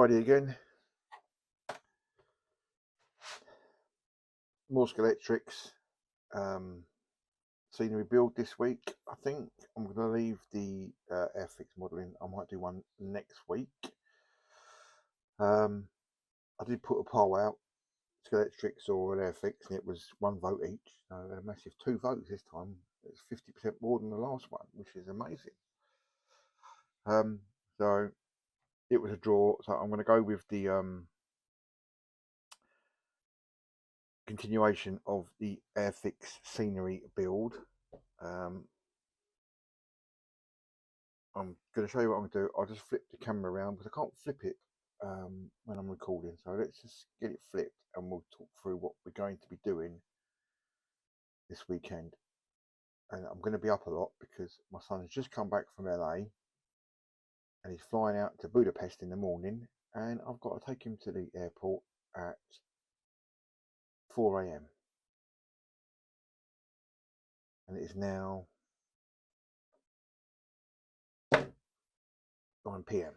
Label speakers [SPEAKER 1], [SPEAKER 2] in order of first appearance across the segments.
[SPEAKER 1] Friday again. More Electrics scenery build this week. I think I'm going to leave the Airfix modelling. I might do one next week. I did put a poll out, Electrics or an Airfix, and it was 1 vote each. So a massive 2 votes this time. It's 50% more than the last one, which is amazing. So it was a draw. So I'm going to go with the continuation of the Airfix scenery build. I'm going to show you what I'm going to do. I'll just flip the camera around because I can't flip it when I'm recording. So let's just get it flipped and we'll talk through what we're going to be doing this weekend. And I'm going to be up a lot because my son has just come back from LA and he's flying out to Budapest in the morning, and I've got to take him to the airport at 4 AM. And it is now 9 PM.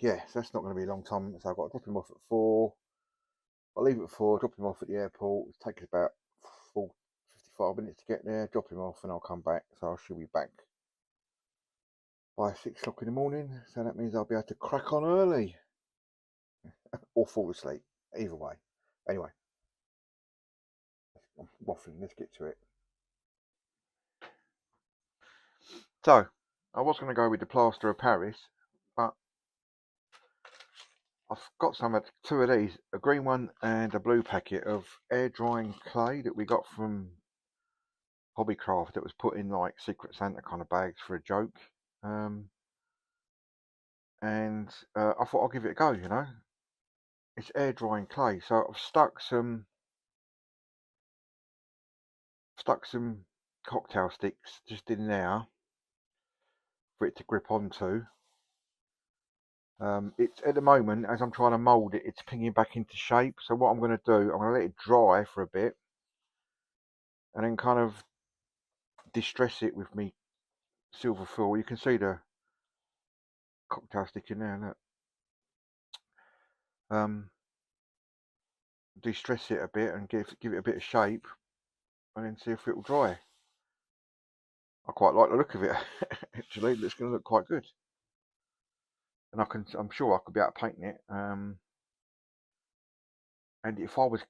[SPEAKER 1] Yeah, so that's not going to be a long time. So I've got to drop him off at 4. I'll leave it at 4, drop him off at the airport. It takes about 55 minutes to get there, drop him off, and I'll come back. So I should be back by 6 o'clock in the morning. So that means I'll be able to crack on early or fall asleep. Either way. Anyway, I'm waffling. Let's get to it. So I was going to go with the plaster of Paris, but I've got two of these, a green one and a blue packet of air drying clay that we got from Hobbycraft that was put in like Secret Santa kind of bags for a joke. And I thought I'll give it a go, you know. It's air drying clay, so I've stuck some cocktail sticks just in there for it to grip onto. It's at the moment, as I'm trying to mould it, it's pinging back into shape. So what I'm going to do, I'm going to let it dry for a bit and then kind of distress it with me silver foil. You can see the cocktail stick in there, look. Distress it a bit and give it a bit of shape and then see if it will dry. I quite like the look of it. Actually, it's going to look quite good. And I'm sure I could be out painting it. And if I was,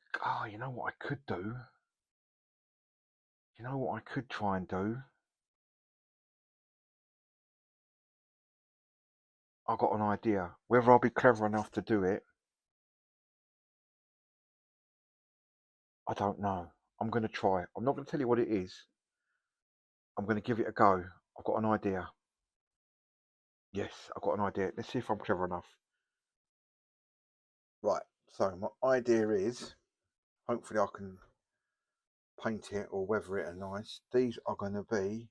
[SPEAKER 1] you know what I could do? You know what I could try and do? I've got an idea. Whether I'll be clever enough to do it, I don't know. I'm going to try. I'm not going to tell you what it is. I'm going to give it a go. I've got an idea. Yes, I've got an idea. Let's see if I'm clever enough. Right, so my idea is, hopefully I can paint it or weather it nice. These are going to be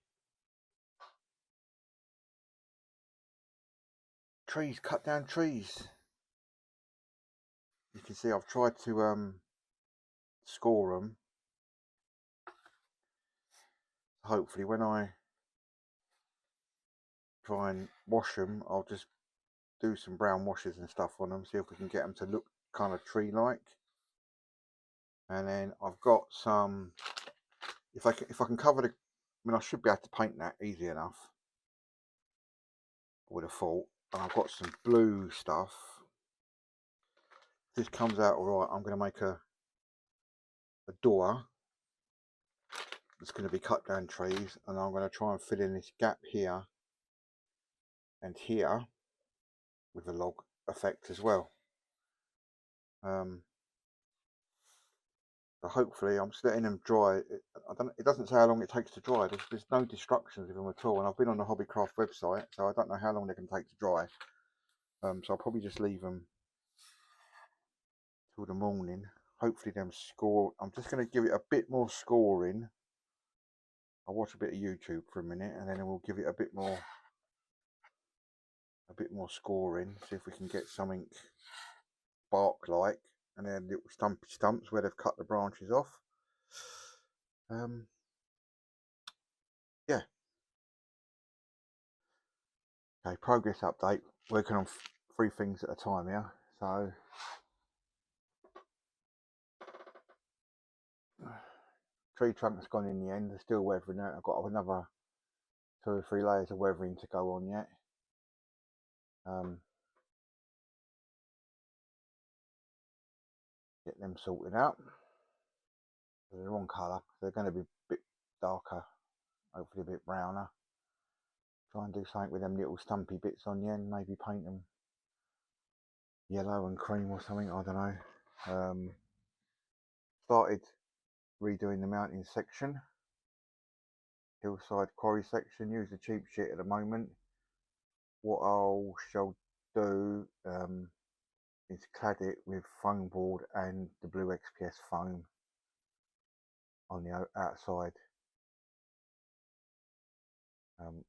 [SPEAKER 1] trees, cut down trees. You can see I've tried to score them. Hopefully when I try and wash them, I'll just do some brown washes and stuff on them, see if we can get them to look kind of tree-like. And then I've got some, if I can cover the, I mean I should be able to paint that easy enough, I would have thought. And I've got some blue stuff. If this comes out alright, I'm going to make a door. It's going to be cut down trees, and I'm going to try and fill in this gap here and here with a log effect as well. But hopefully I'm just letting them dry. It doesn't say how long it takes to dry. There's no instructions of them at all, and I've been on the Hobbycraft website, so I don't know how long they can take to dry. So I'll probably just leave them till the morning. Hopefully them score. I'm just going to give it a bit more scoring. I'll watch a bit of YouTube for a minute, and then we'll give it a bit more scoring. See if we can get something bark-like, and then little stumpy stumps where they've cut the branches off. Yeah. Okay, progress update. Working on 3 things at a time here. So tree trunk's gone in the end. There's still weathering out. I've got another 2 or 3 layers of weathering to go on yet. Get them sorted out. They're the wrong colour. They're going to be a bit darker, hopefully a bit browner. Try and do something with them little stumpy bits on the end. Maybe paint them yellow and cream or something. I don't know. Started redoing the mountain section, hillside quarry section. Use the cheap shit at the moment. What I shall do is clad it with foam board and the blue XPS foam on the outside.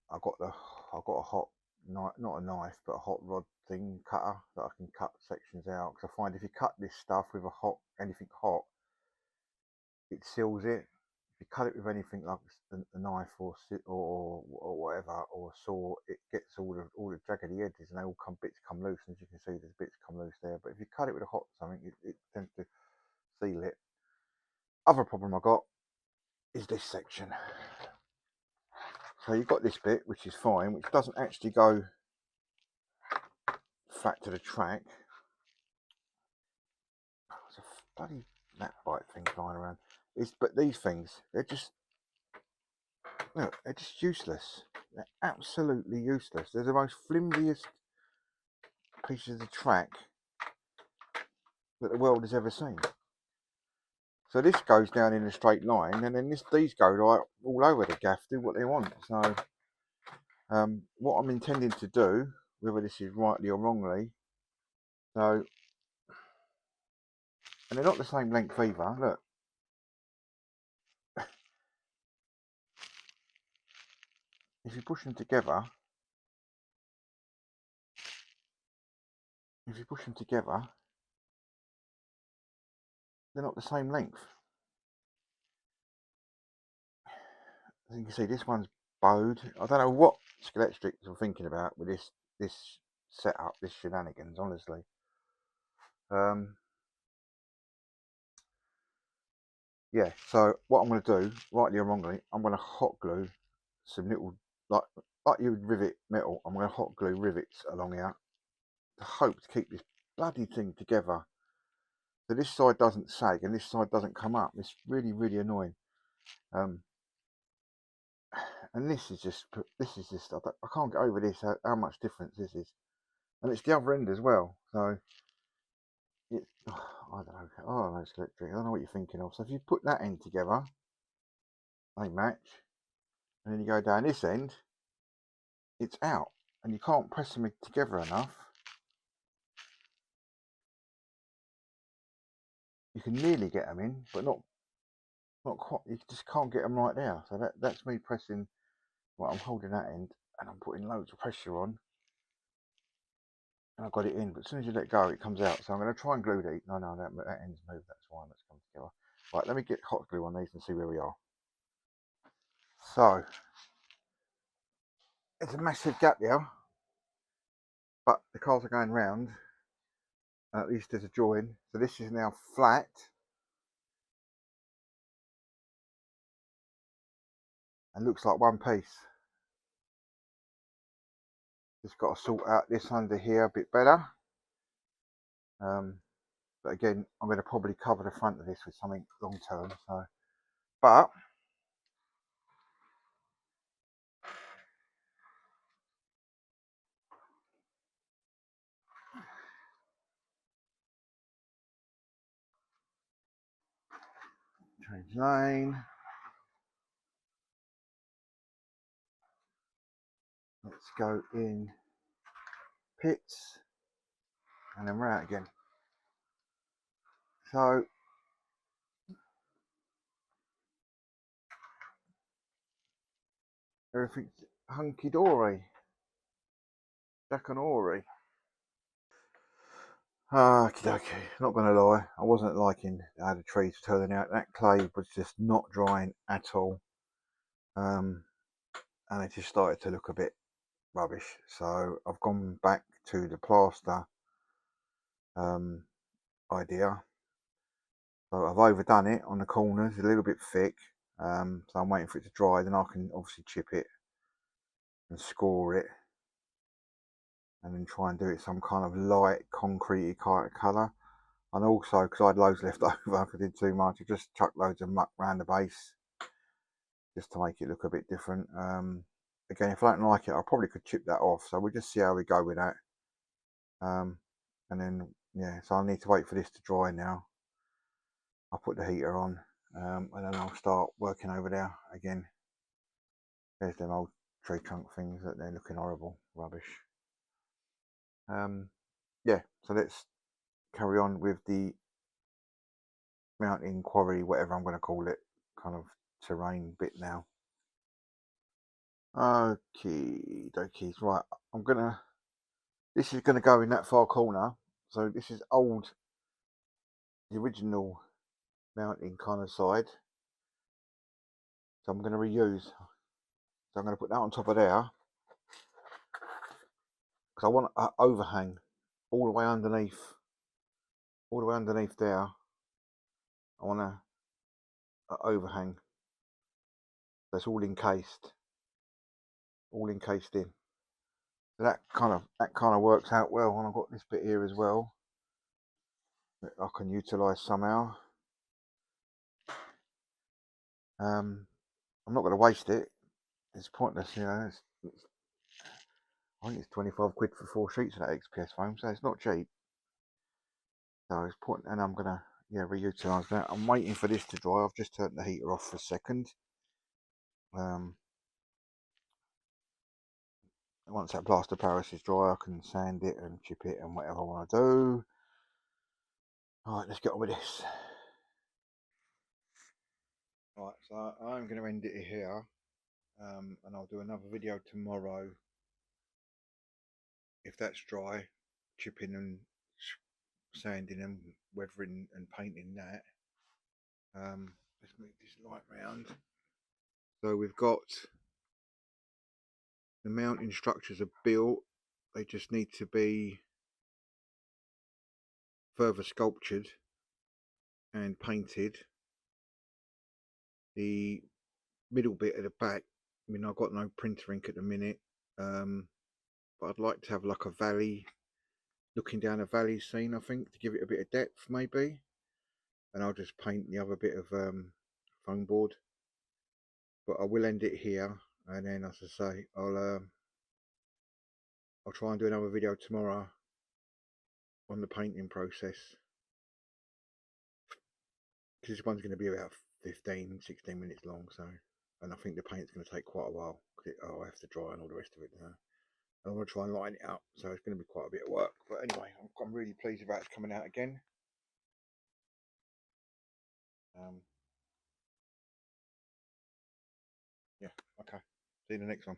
[SPEAKER 1] I got a hot knife, not a knife, but a hot rod thing cutter that I can cut sections out. Because I find if you cut this stuff with anything hot, it seals it. If you cut it with anything like a knife or whatever, or a saw, it gets all the jaggedy edges and bits come loose. And as you can see, there's bits come loose there. But if you cut it with a hot something, it tends to seal it. Other problem I got is this section. So you've got this bit, which is fine, which doesn't actually go flat to the track. There's a bloody gnat bite thing flying around. But these things, they're just useless. They're absolutely useless. They're the most flimsiest pieces of track that the world has ever seen. So this goes down in a straight line, and then these go like all over the gaff, do what they want. So what I'm intending to do, whether this is rightly or wrongly, and they're not the same length either. Look, if you push them together, they're not the same length. As you can see, this one's bowed. I don't know what Skeletrics are thinking about with this setup, this shenanigans, honestly. Yeah, so what I'm going to do, rightly or wrongly, I'm going to hot glue some little, like you would rivet metal, I'm going to hot glue rivets along here to hope to keep this bloody thing together. So this side doesn't sag and this side doesn't come up. It's really, really annoying. And this is just, I can't get over this, how much difference this is. And it's the other end as well. So, I don't know. Oh, it's electric. I don't know what you're thinking of. So if you put that end together, they match. And then you go down this end, it's out. And you can't press them together enough. You can nearly get them in, but not quite. You just can't get them right there. So that's me pressing. Well, I'm holding that end and I'm putting loads of pressure on. And I've got it in, but as soon as you let go, it comes out. So I'm going to try and glue these. No, that end's moved. That's why that's come together. Right, let me get hot glue on these and see where we are. So it's a massive gap here, but the cars are going round. At least there's a join. So this is now flat. And looks like one piece. Just got to sort out this under here a bit better. But again, I'm going to probably cover the front of this with something long term. So, but change lane. Let's go in pits, and then we're out again. So everything's hunky dory. Jack and Ori. Okay, not going to lie, I wasn't liking how the trees were turning out. That clay was just not drying at all, and it just started to look a bit rubbish. So I've gone back to the plaster idea. So I've overdone it on the corners, a little bit thick. So I'm waiting for it to dry, then I can obviously chip it and score it, and then try and do it some kind of light concrete kind of colour. And also, because I had loads left over, because I did too much, I just chucked loads of muck around the base just to make it look a bit different. Again, if I don't like it, I probably could chip that off, so we'll just see how we go with that. And then, yeah, so I need to wait for this to dry now. I'll put the heater on, and then I'll start working over there again. There's them old tree trunk things that they're looking horrible, rubbish. Yeah, so let's carry on with the mountain quarry, whatever I'm going to call it, kind of terrain bit now. Okay, dokies, right, this is gonna go in that far corner. So this is the original mounting kind of side. So I'm gonna reuse. So I'm gonna put that on top of there, because I want an overhang all the way underneath. All the way underneath there. I want an overhang that's all encased in. So that kind of works out well. And I've got this bit here as well that I can utilise somehow. I'm not going to waste it. It's pointless, you know. I think it's 25 quid for 4 sheets of that XPS foam, so it's not cheap. So it's point, and I'm gonna reutilise that. I'm waiting for this to dry. I've just turned the heater off for a second. Once that plaster Paris is dry, I can sand it and chip it and whatever I want to do. Alright, let's get on with this. Right, so I'm going to end it here, and I'll do another video tomorrow if that's dry, chipping and sanding and weathering and painting that. Let's move this light round. So we've got the mounting structures are built, they just need to be further sculptured and painted. The middle bit at the back, I mean, I've got no printer ink at the minute, but I'd like to have like a valley, looking down a valley scene, I think, to give it a bit of depth maybe. And I'll just paint the other bit of foam board. But I will end it here, and then, as I say, I'll try and do another video tomorrow on the painting process, because this one's going to be about 15-16 minutes long. So, and I think the paint's going to take quite a while, because I have to dry and all the rest of it now. And I'm going to try and line it up, so it's going to be quite a bit of work. But anyway, I'm really pleased about it coming out again. Yeah, okay, see you in the next one.